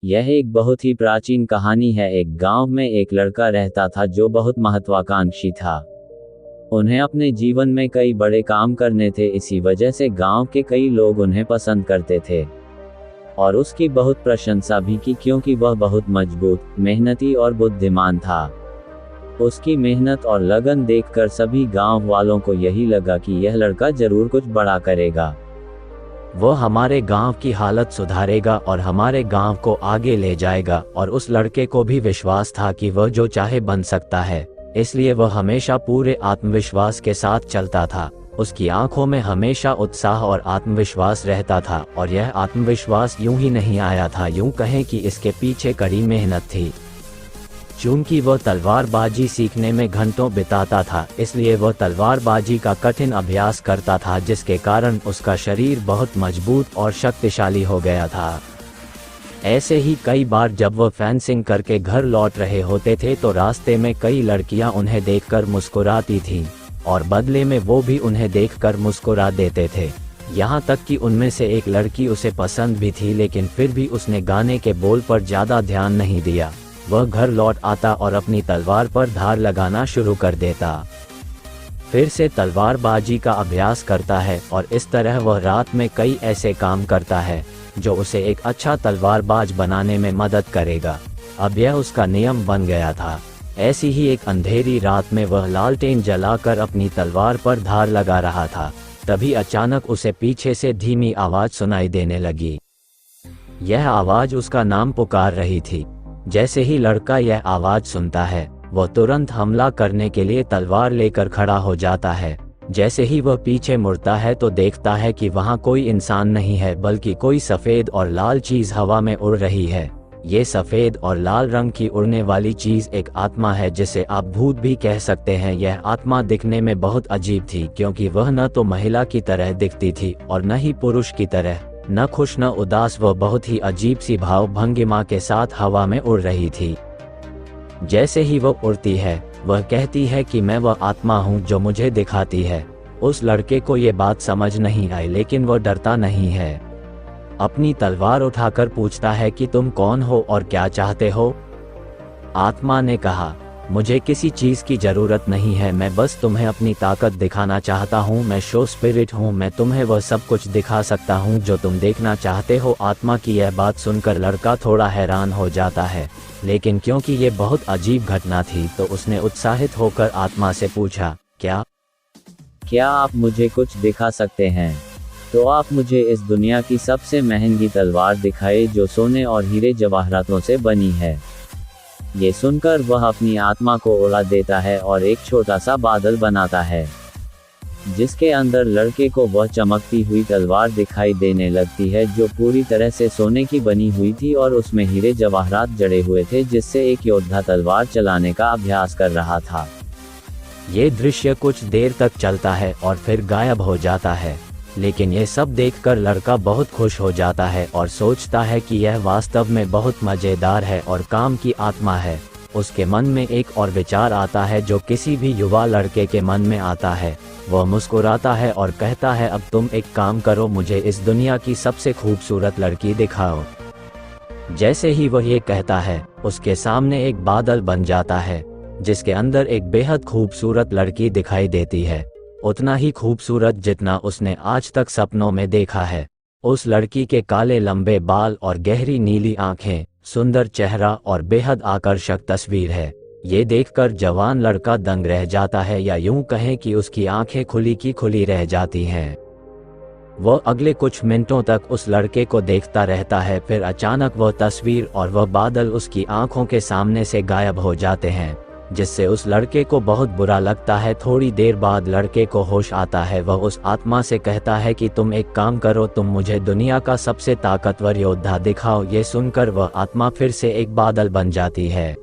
यह एक बहुत ही प्राचीन कहानी है। एक गांव में एक लड़का रहता था जो बहुत महत्वाकांक्षी था। उन्हें अपने जीवन में कई बड़े काम करने थे, इसी वजह से गांव के कई लोग उन्हें पसंद करते थे और उसकी बहुत प्रशंसा भी की, क्योंकि वह बहुत मजबूत, मेहनती और बुद्धिमान था। उसकी मेहनत और लगन देखकर सभी गांव वालों को यही लगा कि यह लड़का जरूर कुछ बड़ा करेगा। वह हमारे गांव की हालत सुधारेगा और हमारे गांव को आगे ले जाएगा। और उस लड़के को भी विश्वास था कि वह जो चाहे बन सकता है, इसलिए वह हमेशा पूरे आत्मविश्वास के साथ चलता था। उसकी आंखों में हमेशा उत्साह और आत्मविश्वास रहता था, और यह आत्मविश्वास यूं ही नहीं आया था, यूं कहें कि इसके पीछे कड़ी मेहनत थी। चूंकि वह तलवारबाजी सीखने में घंटों बिताता था, इसलिए वह तलवारबाजी का कठिन अभ्यास करता था, जिसके कारण उसका शरीर बहुत मजबूत और शक्तिशाली हो गया था। ऐसे ही कई बार जब वह फेंसिंग करके घर लौट रहे होते थे तो रास्ते में कई लड़कियां उन्हें देखकर मुस्कुराती थीं, और बदले में वो भी उन्हें देखकर मुस्कुरा देते थे। यहाँ तक कि उनमें से एक लड़की उसे पसंद भी थी, लेकिन फिर भी उसने गाने के बोल पर ज़्यादा ध्यान नहीं दिया। वह घर लौट आता और अपनी तलवार पर धार लगाना शुरू कर देता। फिर से तलवारबाजी का अभ्यास करता है, और इस तरह वह रात में कई ऐसे काम करता है जो उसे एक अच्छा तलवारबाज बनाने में मदद करेगा। अब यह उसका नियम बन गया था। ऐसी ही एक अंधेरी रात में वह लालटेन जलाकर अपनी तलवार पर धार लगा रहा था। तभी अचानक उसे पीछे से धीमी आवाज सुनाई देने लगी। यह आवाज उसका नाम पुकार रही थी। जैसे ही लड़का यह आवाज सुनता है, वह तुरंत हमला करने के लिए तलवार लेकर खड़ा हो जाता है। जैसे ही वह पीछे मुड़ता है तो देखता है कि वहां कोई इंसान नहीं है, बल्कि कोई सफेद और लाल चीज हवा में उड़ रही है। ये सफेद और लाल रंग की उड़ने वाली चीज एक आत्मा है, जिसे आप भूत भी कह सकते हैं। यह आत्मा दिखने में बहुत अजीब थी, क्योंकि वह न तो महिला की तरह दिखती थी और न ही पुरुष की तरह, न खुश न उदास। वह बहुत ही अजीब सी भाव भंगिमा के साथ हवा में उड़ रही थी। जैसे ही वह उड़ती है, वह कहती है कि मैं वह आत्मा हूँ जो मुझे दिखाती है। उस लड़के को ये बात समझ नहीं आई, लेकिन वह डरता नहीं है। अपनी तलवार उठाकर पूछता है कि तुम कौन हो और क्या चाहते हो? आत्मा ने कहा, मुझे किसी चीज की जरूरत नहीं है, मैं बस तुम्हें अपनी ताकत दिखाना चाहता हूँ। मैं शो स्पिरिट हूँ, मैं तुम्हें वह सब कुछ दिखा सकता हूँ जो तुम देखना चाहते हो। आत्मा की यह बात सुनकर लड़का थोड़ा हैरान हो जाता है, लेकिन क्योंकि ये बहुत अजीब घटना थी तो उसने उत्साहित होकर आत्मा से पूछा, क्या आप मुझे कुछ दिखा सकते हैं? तो आप मुझे इस दुनिया की सबसे महंगी तलवार दिखाए जो सोने और हीरे जवाहरातों से बनी है। ये सुनकर वह अपनी आत्मा को उड़ा देता है और एक छोटा सा बादल बनाता है, जिसके अंदर लड़के को वह चमकती हुई तलवार दिखाई देने लगती है, जो पूरी तरह से सोने की बनी हुई थी और उसमें हीरे जवाहरात जड़े हुए थे, जिससे एक योद्धा तलवार चलाने का अभ्यास कर रहा था। ये दृश्य कुछ देर तक चलता है और फिर गायब हो जाता है, लेकिन यह सब देखकर लड़का बहुत खुश हो जाता है और सोचता है कि यह वास्तव में बहुत मजेदार है और काम की आत्मा है। उसके मन में एक और विचार आता है जो किसी भी युवा लड़के के मन में आता है। वह मुस्कुराता है और कहता है, अब तुम एक काम करो, मुझे इस दुनिया की सबसे खूबसूरत लड़की दिखाओ। जैसे ही वह ये कहता है, उसके सामने एक बादल बन जाता है, जिसके अंदर एक बेहद खूबसूरत लड़की दिखाई देती है, उतना ही खूबसूरत जितना उसने आज तक सपनों में देखा है। उस लड़की के काले लंबे बाल और गहरी नीली आंखें, सुंदर चेहरा और बेहद आकर्षक तस्वीर है। ये देखकर जवान लड़का दंग रह जाता है, या यूं कहें कि उसकी आंखें खुली की खुली रह जाती हैं। वह अगले कुछ मिनटों तक उस लड़के को देखता रहता है, फिर अचानक वह तस्वीर और वह बादल उसकी आंखों के सामने से गायब हो जाते हैं, जिससे उस लड़के को बहुत बुरा लगता है। थोड़ी देर बाद लड़के को होश आता है। वह उस आत्मा से कहता है कि तुम एक काम करो, तुम मुझे दुनिया का सबसे ताकतवर योद्धा दिखाओ। ये सुनकर वह आत्मा फिर से एक बादल बन जाती है,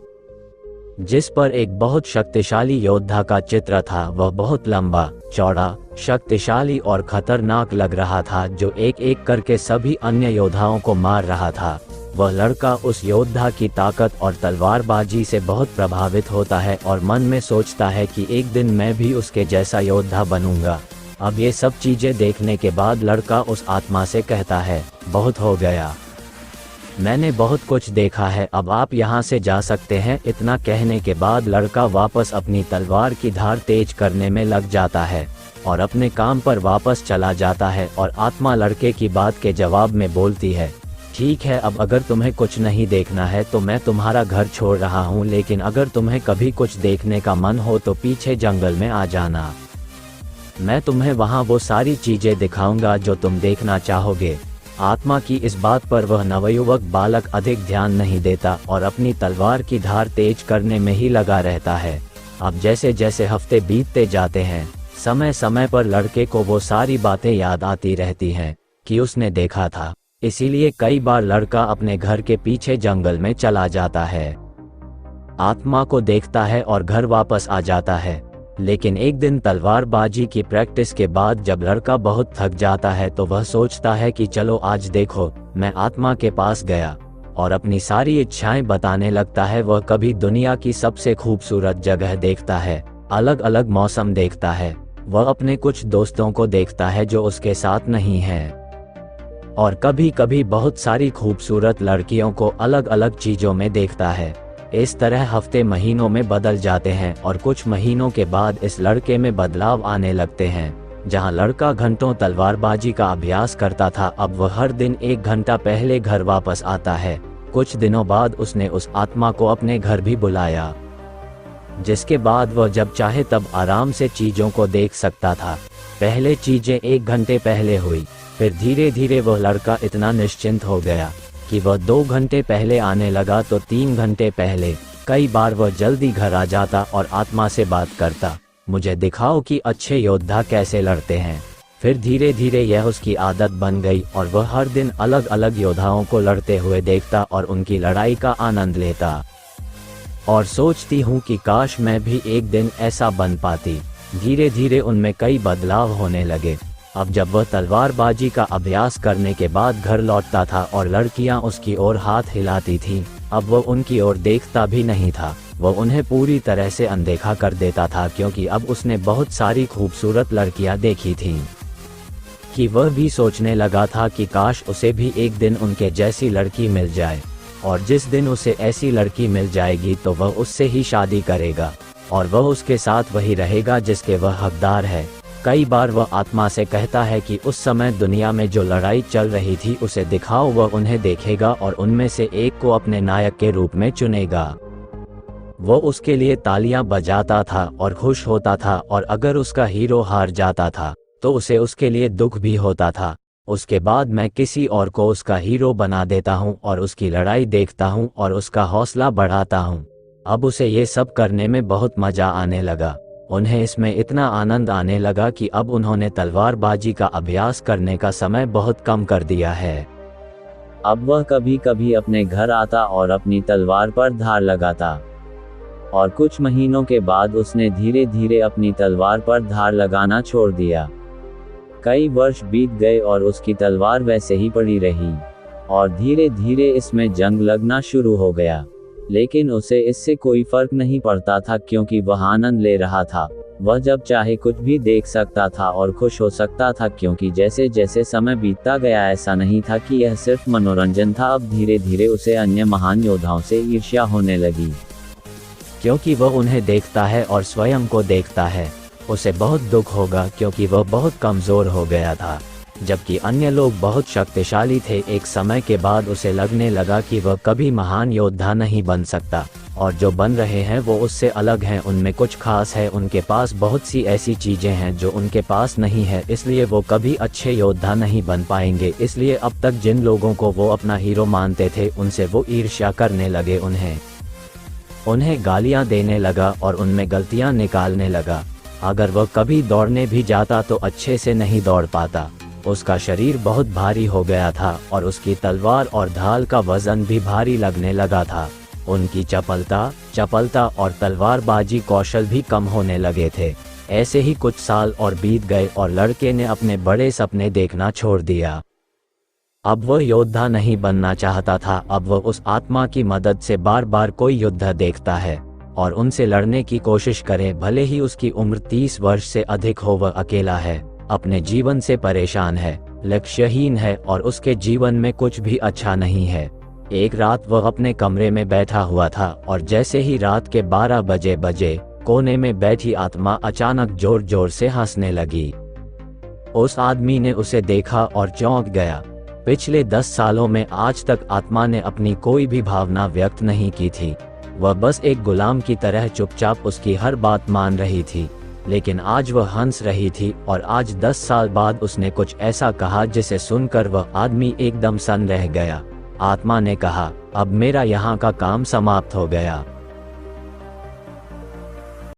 जिस पर एक बहुत शक्तिशाली योद्धा का चित्र था। वह बहुत लंबा, चौड़ा, शक्तिशाली और खतरनाक लग रहा था, जो एक एक करके सभी अन्य योद्धाओं को मार रहा था। वह लड़का उस योद्धा की ताकत और तलवारबाजी से बहुत प्रभावित होता है और मन में सोचता है कि एक दिन मैं भी उसके जैसा योद्धा बनूंगा। अब ये सब चीजें देखने के बाद लड़का उस आत्मा से कहता है, बहुत हो गया, मैंने बहुत कुछ देखा है, अब आप यहाँ से जा सकते हैं। इतना कहने के बाद लड़का वापस अपनी तलवार की धार तेज करने में लग जाता है और अपने काम पर वापस चला जाता है। और आत्मा लड़के की बात के जवाब में बोलती है, ठीक है, अब अगर तुम्हें कुछ नहीं देखना है तो मैं तुम्हारा घर छोड़ रहा हूँ, लेकिन अगर तुम्हें कभी कुछ देखने का मन हो तो पीछे जंगल में आ जाना। मैं तुम्हें वहाँ वो सारी चीजें दिखाऊंगा जो तुम देखना चाहोगे। आत्मा की इस बात पर वह नवयुवक बालक अधिक ध्यान नहीं देता और अपनी तलवार की धार तेज करने में ही लगा रहता है। अब जैसे जैसे हफ्ते बीतते जाते हैं, समय समय पर लड़के को वो सारी बातें याद आती रहती हैं कि उसने देखा था। इसीलिए कई बार लड़का अपने घर के पीछे जंगल में चला जाता है, आत्मा को देखता है और घर वापस आ जाता है। लेकिन एक दिन तलवारबाजी की प्रैक्टिस के बाद जब लड़का बहुत थक जाता है तो वह सोचता है कि चलो आज देखो, मैं आत्मा के पास गया और अपनी सारी इच्छाएं बताने लगता है। वह कभी दुनिया की सबसे खूबसूरत जगह देखता है, अलग अलग मौसम देखता है, वह अपने कुछ दोस्तों को देखता है जो उसके साथ नहीं हैं, और कभी कभी बहुत सारी खूबसूरत लड़कियों को अलग अलग चीजों में देखता है। इस तरह हफ्ते महीनों में बदल जाते हैं और कुछ महीनों के बाद इस लड़के में बदलाव आने लगते हैं। जहां लड़का घंटों तलवारबाजी का अभ्यास करता था, अब वह हर दिन 1 घंटा पहले घर वापस आता है। कुछ दिनों बाद उसने उस आत्मा को अपने घर भी बुलाया, जिसके बाद वह जब चाहे तब आराम से चीजों को देख सकता था। पहले चीजें 1 घंटे पहले हुई, फिर धीरे धीरे वह लड़का इतना निश्चिंत हो गया कि वह 2 घंटे पहले आने लगा तो 3 घंटे पहले। कई बार वह जल्दी घर आ जाता और आत्मा से बात करता, मुझे दिखाओ कि अच्छे योद्धा कैसे लड़ते हैं। फिर धीरे धीरे यह उसकी आदत बन गई और वह हर दिन अलग अलग योद्धाओं को लड़ते हुए देखता और उनकी लड़ाई का आनंद लेता। और सोचती हूँ कि काश मैं भी एक दिन ऐसा बन पाती। धीरे धीरे उनमें कई बदलाव होने लगे। अब जब वह तलवारबाजी का अभ्यास करने के बाद घर लौटता था और लड़कियां उसकी ओर हाथ हिलाती थीं, अब वह उनकी ओर देखता भी नहीं था। वह उन्हें पूरी तरह से अनदेखा कर देता था, क्योंकि अब उसने बहुत सारी खूबसूरत लड़कियां देखी थीं कि वह भी सोचने लगा था कि काश उसे भी एक दिन उनके जैसी लड़की मिल जाए। और जिस दिन उसे ऐसी लड़की मिल जाएगी तो वह उससे ही शादी करेगा और वह उसके साथ वही रहेगा जिसके वह हकदार है। कई बार वह आत्मा से कहता है कि उस समय दुनिया में जो लड़ाई चल रही थी उसे दिखाओ। वह उन्हें देखेगा और उनमें से एक को अपने नायक के रूप में चुनेगा। वो उसके लिए तालियां बजाता था और खुश होता था, और अगर उसका हीरो हार जाता था तो उसे उसके लिए दुख भी होता था। उसके बाद मैं किसी और को उसका हीरो बना देता हूँ और उसकी लड़ाई देखता हूँ और उसका हौसला बढ़ाता हूँ। अब उसे ये सब करने में बहुत मजा आने लगा। उन्हें इसमें इतना आनंद आने लगा कि अब उन्होंने तलवारबाजी का अभ्यास करने का समय बहुत कम कर दिया है। अब वह कभी कभी अपने घर आता और अपनी तलवार पर धार लगाता, और कुछ महीनों के बाद उसने धीरे धीरे अपनी तलवार पर धार लगाना छोड़ दिया। कई वर्ष बीत गए और उसकी तलवार वैसे ही पड़ी रही, और धीरे धीरे इसमें जंग लगना शुरू हो गया। लेकिन उसे इससे कोई फर्क नहीं पड़ता था, क्योंकि वह आनंद ले रहा था। वह जब चाहे कुछ भी देख सकता था और खुश हो सकता था, क्योंकि जैसे जैसे समय बीतता गया ऐसा नहीं था कि यह सिर्फ मनोरंजन था। अब धीरे धीरे उसे अन्य महान योद्धाओं से ईर्ष्या होने लगी, क्योंकि वह उन्हें देखता है और स्वयं को देखता है। उसे बहुत दुख होगा क्योंकि वह बहुत कमजोर हो गया था, जबकि अन्य लोग बहुत शक्तिशाली थे। एक समय के बाद उसे लगने लगा कि वह कभी महान योद्धा नहीं बन सकता, और जो बन रहे हैं वो उससे अलग हैं। उनमें कुछ खास है, उनके पास बहुत सी ऐसी चीजें हैं जो उनके पास नहीं है, इसलिए वो कभी अच्छे योद्धा नहीं बन पाएंगे। इसलिए अब तक जिन लोगों को वो अपना हीरो मानते थे उनसे वो ईर्ष्या करने लगे, उन्हें गालियां देने लगा और उनमें गलतियां निकालने लगा। अगर वह कभी दौड़ने भी जाता तो अच्छे से नहीं दौड़ पाता। उसका शरीर बहुत भारी हो गया था और उसकी तलवार और ढाल का वजन भी भारी लगने लगा था। उनकी चपलता और तलवारबाजी कौशल भी कम होने लगे थे। ऐसे ही कुछ साल और बीत गए और लड़के ने अपने बड़े सपने देखना छोड़ दिया। अब वह योद्धा नहीं बनना चाहता था। अब वह उस आत्मा की मदद से बार बार कोई युद्ध देखता है और उनसे लड़ने की कोशिश करे, भले ही उसकी उम्र 30 वर्ष से अधिक हो। वह अकेला है, अपने जीवन से परेशान है, लक्ष्यहीन है और उसके जीवन में कुछ भी अच्छा नहीं है। एक रात वह अपने कमरे में बैठा हुआ था और जैसे ही रात के 12 बजे कोने में बैठी आत्मा अचानक जोर जोर से हंसने लगी। उस आदमी ने उसे देखा और चौंक गया। पिछले 10 सालों में आज तक आत्मा ने अपनी कोई भी भावना व्यक्त नहीं की थी। वह बस एक गुलाम की तरह चुपचाप उसकी हर बात मान रही थी, लेकिन आज वह हंस रही थी और आज 10 साल बाद उसने कुछ ऐसा कहा जिसे सुनकर वह आदमी एकदम सन्न रह गया। आत्मा ने कहा, अब मेरा यहाँ का काम समाप्त हो गया।